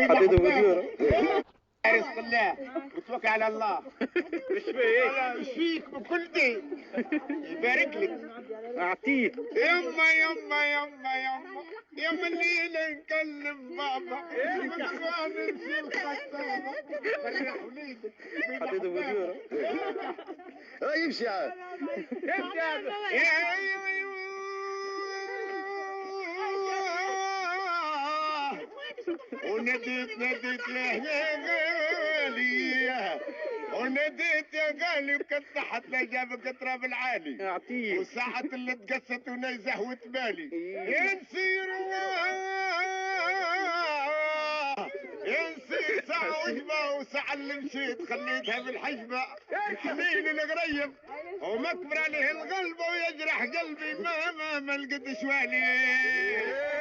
حطيته فيديو. رزق الله وتوكل على الله. مش فيك. مش فيك بكل دي. يبارك لك. اعطيك. يما يما يما يما يما الليلة نكلم بابا. يما نمشي الخطابة. فرح وليدك. حطيته فيديو. يمشي عاد. يمشي عاد. وناديت يا غالي وناديت يا غالي وكتحت لا جابك التراب العالي اعطيك. وساعة اللي تقست ونيزه وتبالي يا نسير يا نسير ساعة وجبة وساعة اللي مشيت خليتها بالحجبة حنين الغريب ومكبر عليه القلب ويجرح قلبي ما لقيت شوالي.